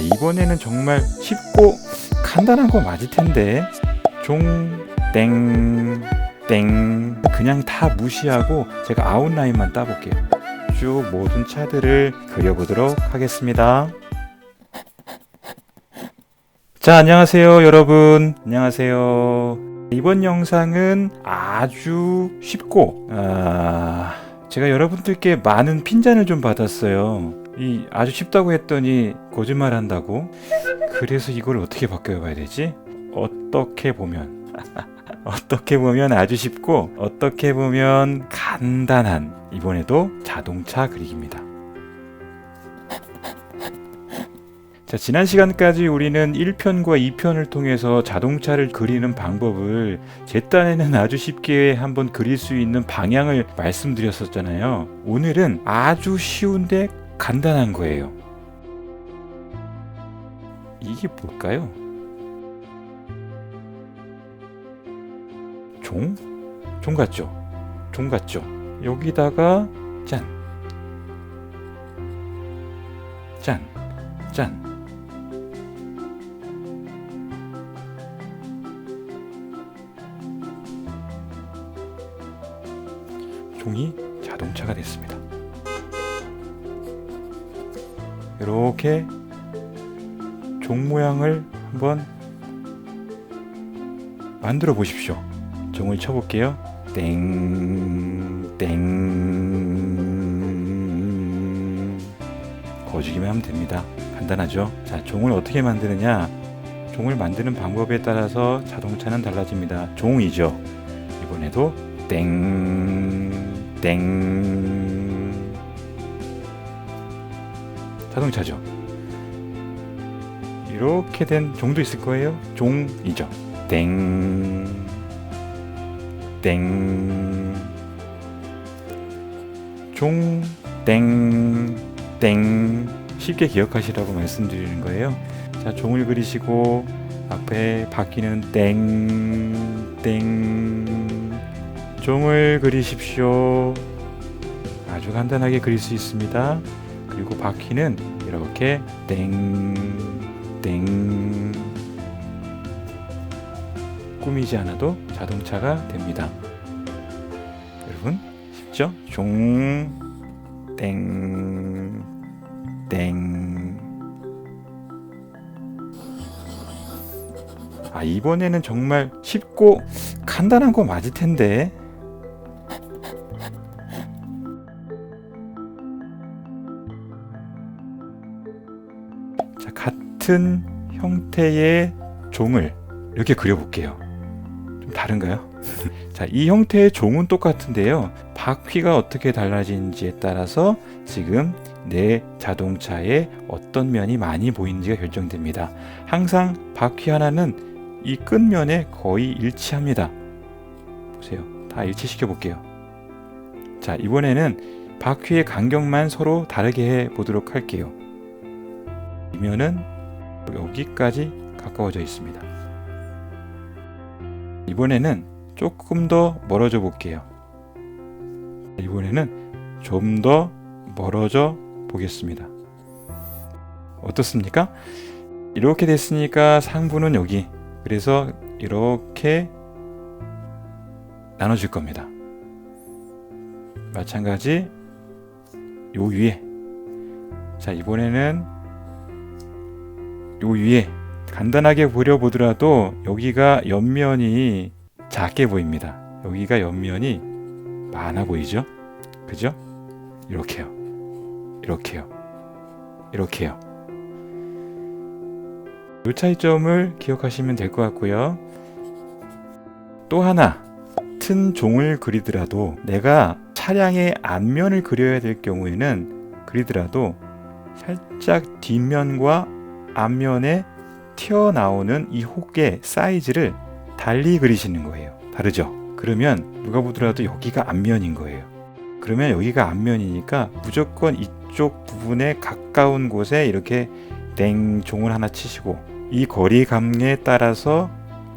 이번에는 정말 쉽고 간단한 거 맞을 텐데. 땡 그냥 다 무시하고 제가 아웃라인만 따볼게요. 쭉 모든 차들을 그려보도록 하겠습니다. 자, 안녕하세요 여러분. 안녕하세요. 이번 영상은 아주 쉽고 제가 여러분들께 많은 핀잔을 좀 받았어요. 아주 쉽다고 했더니 거짓말 한다고. 그래서 이걸 어떻게 바꿔봐야 되지? 어떻게 보면 아주 쉽고, 어떻게 보면 간단한, 이번에도 자동차 그리기입니다. 자, 지난 시간까지 우리는 1편과 2편을 통해서 자동차를 그리는 방법을, 제 딴에는 아주 쉽게 한번 그릴 수 있는 방향을 말씀드렸었잖아요. 오늘은 아주 쉬운데 간단한 거예요. 이게 뭘까요? 종 같죠? 종 같죠? 여기다가 짠, 종이 자동차가 됐습니다. 이렇게 종 모양을 한번 만들어 보십시오. 종을 쳐볼게요. 땡 거주기만 하면 됩니다. 간단하죠? 자, 종을 어떻게 만드느냐? 종을 만드는 방법에 따라서 자동차는 달라집니다. 종이죠. 이번에도 땡 자동차죠. 이렇게 된 종도 있을 거예요. 종이죠. 땡 종, 땡 쉽게 기억하시라고 말씀드리는 거예요. 자, 종을 그리시고 앞에 바퀴는 땡 종을 그리십시오. 아주 간단하게 그릴 수 있습니다. 그리고 바퀴는 이렇게 땡 꾸미지 않아도 자동차가 됩니다. 여러분 쉽죠? 땡 이번에는 정말 쉽고 간단한 거 맞을 텐데. 자, 같은 형태의 종을 이렇게 그려볼게요. 좀 다른가요? 자, 이 형태의 종은 똑같은데요. 바퀴가 어떻게 달라지는지에 따라서 지금 내 자동차에 어떤 면이 많이 보이는지가 결정됩니다. 항상 바퀴 하나는 이 끝면에 거의 일치합니다. 보세요. 다 일치시켜 볼게요. 자, 이번에는 바퀴의 간격만 서로 다르게 해 보도록 할게요. 이 면은 여기까지 가까워져 있습니다. 이번에는 조금 더 멀어져 볼게요. 이번에는 좀 더 멀어져 보겠습니다. 어떻습니까? 이렇게 됐으니까 상부는 여기, 그래서 이렇게 나눠줄 겁니다. 마찬가지 요 위에. 자, 이번에는 요 위에 간단하게 그려보더라도 여기가 옆면이 작게 보입니다. 여기가 옆면이 많아 보이죠? 그죠? 이렇게요. 이 차이점을 기억하시면 될 것 같고요. 또 하나, 같은 종을 그리더라도 내가 차량의 앞면을 그려야 될 경우에는 그리더라도 살짝 뒷면과 앞면에 튀어나오는 이 혹의 사이즈를 달리 그리시는 거예요. 다르죠? 그러면 누가 보더라도 여기가 앞면인 거예요. 그러면 여기가 앞면이니까 무조건 이쪽 부분에 가까운 곳에 이렇게 종을 하나 치시고 이 거리감에 따라서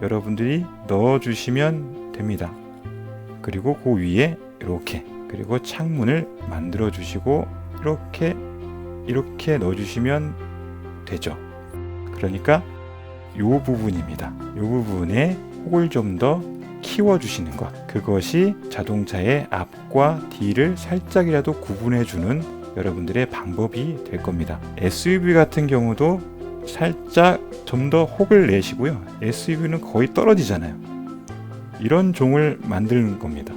여러분들이 넣어주시면 됩니다. 그리고 그 위에 이렇게, 그리고 창문을 만들어 주시고 이렇게 넣어주시면 되죠. 그러니까 요 부분입니다. 요 부분에 혹을 좀 더 키워주시는 것, 그것이 자동차의 앞과 뒤를 살짝이라도 구분해주는 여러분들의 방법이 될 겁니다. SUV 같은 경우도 살짝 좀 더 혹을 내시고요. SUV는 거의 떨어지잖아요. 이런 종을 만드는 겁니다.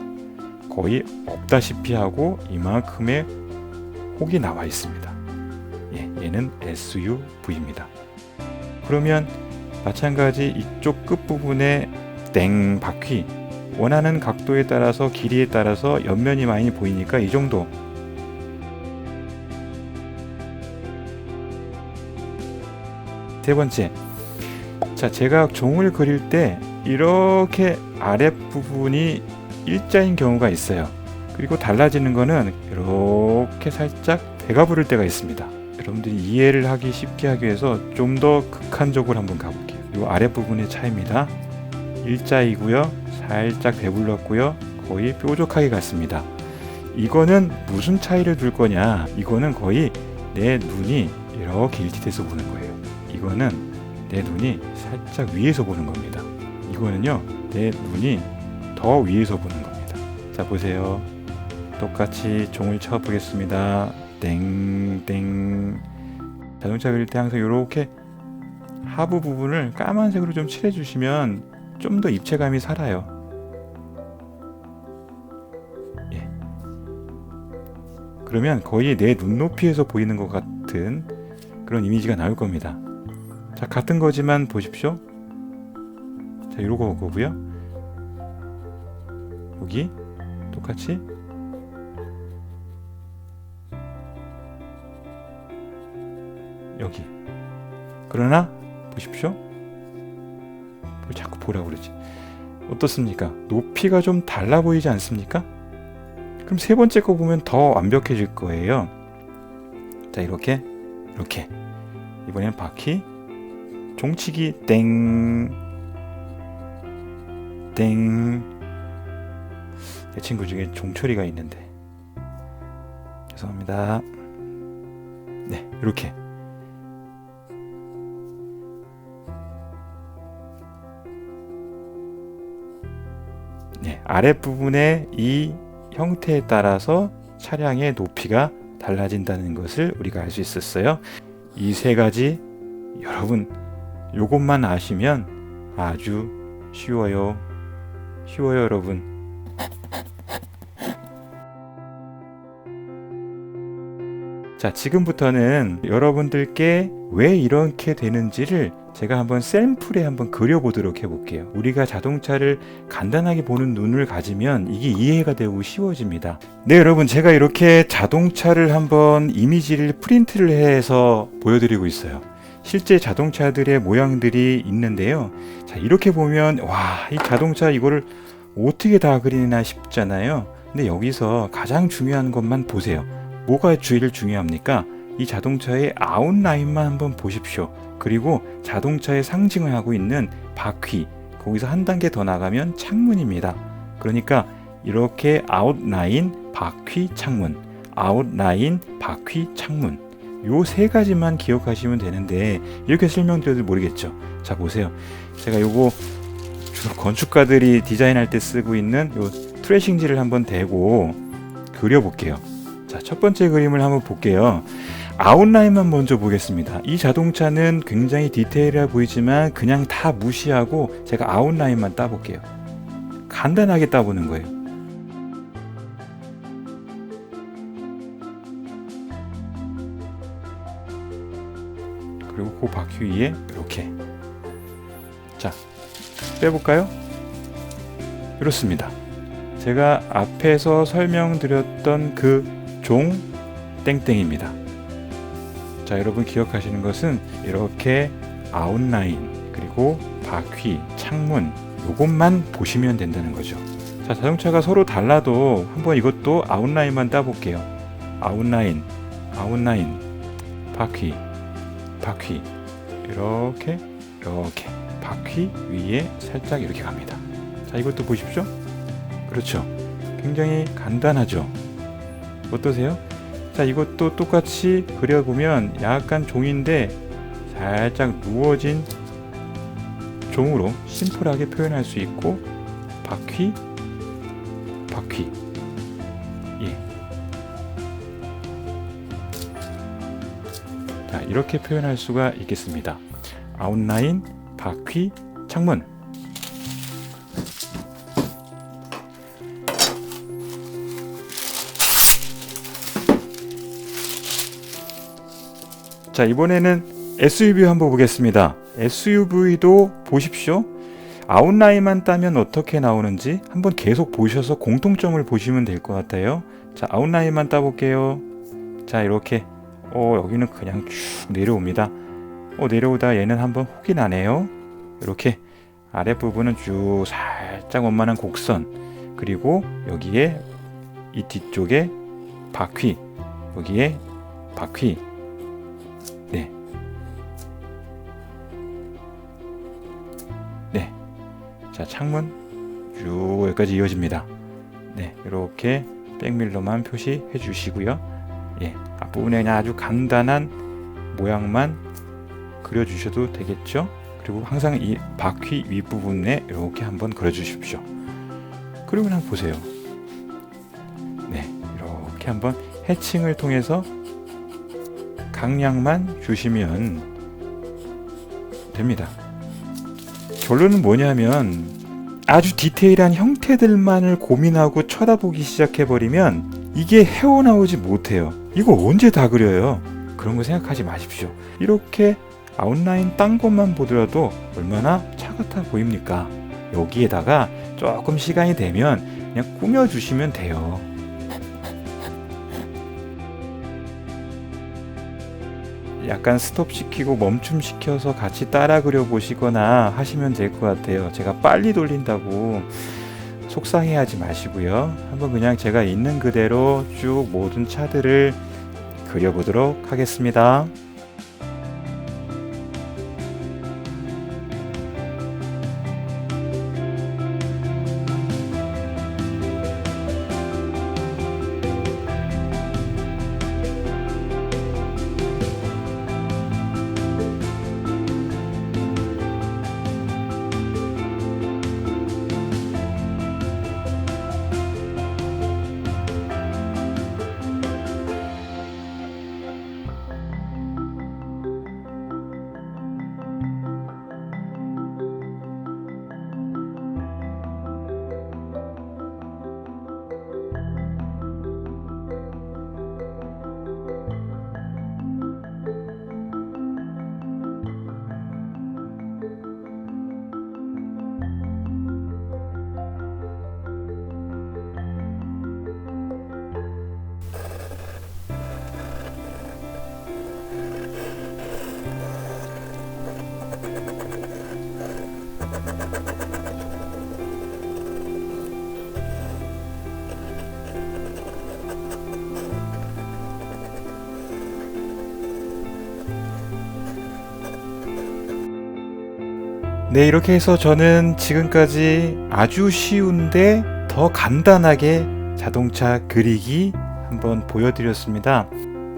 거의 없다시피 하고 이만큼의 혹이 나와 있습니다. 얘는 SUV입니다. 그러면 마찬가지 이쪽 끝부분에 땡 바퀴, 원하는 각도에 따라서 길이에 따라서 옆면이 많이 보이니까 이 정도. 세 번째, 자, 제가 종을 그릴 때 이렇게 아랫부분이 일자인 경우가 있어요. 그리고 달라지는 거는 이렇게 살짝 배가 부를 때가 있습니다. 여러분들이 이해를 하기 쉽게 하기 위해서 좀 더 극한적으로 한번 가볼게요. 이 아랫부분의 차이입니다. 일자이고요. 살짝 배불렀고요. 거의 뾰족하게 갔습니다. 이거는 무슨 차이를 둘 거냐? 이거는 거의 내 눈이 이렇게 일치돼서 보는 거예요. 이거는 내 눈이 살짝 위에서 보는 겁니다. 이거는요, 내 눈이 더 위에서 보는 겁니다. 자, 보세요. 똑같이 종을 쳐보겠습니다. 땡땡. 자동차 그릴 때 항상 이렇게 하부 부분을 까만색으로 좀 칠해주시면 좀 더 입체감이 살아요. 예. 그러면 거의 내 눈높이에서 보이는 것 같은 그런 이미지가 나올 겁니다. 자, 같은 거지만 보십시오. 자, 이러고 거고요. 여기 똑같이 여기. 그러나 보십시오. 뭘 자꾸 보라고 그러지. 어떻습니까? 높이가 좀 달라 보이지 않습니까? 그럼 세 번째 거 보면 더 완벽해질 거예요. 자, 이렇게 이번엔 바퀴 종치기 땡. 내 친구 중에 종철이가 있는데 죄송합니다. 네, 이렇게. 네, 아랫부분의 이 형태에 따라서 차량의 높이가 달라진다는 것을 우리가 알 수 있었어요. 이 세 가지 여러분 요것만 아시면 아주 쉬워요. 여러분. 자, 지금부터는 여러분들께 왜 이렇게 되는지를 제가 한번 샘플에 한번 그려보도록 해볼게요. 우리가 자동차를 간단하게 보는 눈을 가지면 이게 이해가 되고 쉬워집니다. 네, 여러분, 제가 이렇게 자동차를 한번 이미지를 프린트를 해서 보여드리고 있어요. 실제 자동차들의 모양들이 있는데요. 자, 이렇게 보면 와, 이 자동차 이거를 어떻게 다 그리나 싶잖아요. 근데 여기서 가장 중요한 것만 보세요. 뭐가 제일 중요합니까? 이 자동차의 아웃라인만 한번 보십시오. 그리고 자동차의 상징을 하고 있는 바퀴, 거기서 한 단계 더 나가면 창문입니다. 그러니까 이렇게 아웃라인, 바퀴, 창문, 아웃라인, 바퀴, 창문, 요 세 가지만 기억하시면 되는데 이렇게 설명드려도 모르겠죠. 자, 보세요. 제가 요거 주로 건축가들이 디자인할 때 쓰고 있는 요 트래싱지를 한번 대고 그려볼게요. 자, 첫 번째 그림을 한번 볼게요. 아웃라인만 먼저 보겠습니다. 이 자동차는 굉장히 디테일해 보이지만 그냥 다 무시하고 제가 아웃라인만 따볼게요. 간단하게 따보는 거예요. 그리고 그 바퀴 위에 이렇게. 자, 빼볼까요? 이렇습니다. 제가 앞에서 설명드렸던 그 종 땡땡입니다. 자, 여러분 기억하시는 것은 이렇게 아웃라인, 그리고 바퀴, 창문, 요것만 보시면 된다는 거죠. 자, 자동차가 서로 달라도 한번 이것도 아웃라인만 따볼게요. 아웃라인, 바퀴, 이렇게 바퀴 위에 살짝 이렇게 갑니다. 자, 이것도 보십시오. 그렇죠. 굉장히 간단하죠. 어떠세요? 자, 이것도 똑같이 그려보면 약간 종인데 살짝 누워진 종으로 심플하게 표현할 수 있고, 바퀴, 바퀴. 예. 자, 이렇게 표현할 수가 있겠습니다. 아웃라인, 바퀴, 창문. 자, 이번에는 SUV 한번 보겠습니다. SUV도 보십시오. 아웃라인만 따면 어떻게 나오는지 한번 계속 보셔서 공통점을 보시면 될 것 같아요. 자, 아웃라인만 따볼게요. 자, 이렇게 여기는 그냥 쭉 내려옵니다. 내려오다 얘는 한번 혹이 나네요. 이렇게 아랫부분은 쭉 살짝 원만한 곡선, 그리고 여기에 이 뒤쪽에 바퀴, 여기에 바퀴. 네. 네. 자, 창문 쭉 여기까지 이어집니다. 네, 이렇게 백밀러만 표시해 주시고요. 예, 앞부분에 그냥 아주 간단한 모양만 그려주셔도 되겠죠. 그리고 항상 이 바퀴 윗부분에 이렇게 한번 그려주십시오. 그리고 한번 보세요. 네, 이렇게 한번 해칭을 통해서 강약만 주시면 됩니다. 결론은 뭐냐면, 아주 디테일한 형태들만을 고민하고 쳐다보기 시작해버리면 이게 헤어나오지 못해요. 이거 언제 다 그려요? 그런 거 생각하지 마십시오. 이렇게 아웃라인 딴 것만 보더라도 얼마나 차 같아 보입니까? 여기에다가 조금 시간이 되면 그냥 꾸며주시면 돼요. 약간 스톱시키고 멈춤시켜서 같이 따라 그려보시거나 하시면 될 것 같아요. 제가 빨리 돌린다고 속상해하지 마시고요. 한번 그냥 제가 있는 그대로 쭉 모든 차들을 그려보도록 하겠습니다. 네, 이렇게 해서 저는 지금까지 아주 쉬운데 더 간단하게 자동차 그리기 한번 보여드렸습니다.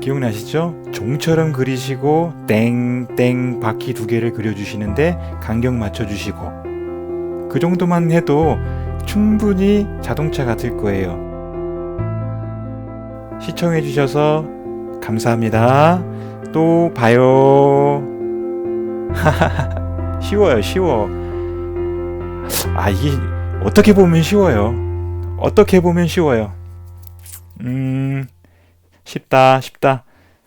기억나시죠? 종처럼 그리시고 땡땡 바퀴 2개를 그려주시는데 간격 맞춰주시고, 그 정도만 해도 충분히 자동차 같을 거예요. 시청해주셔서 감사합니다. 또 봐요. 쉬워요, 쉬워. 이게 어떻게 보면 쉬워요. 어떻게 보면 쉬워요. 쉽다.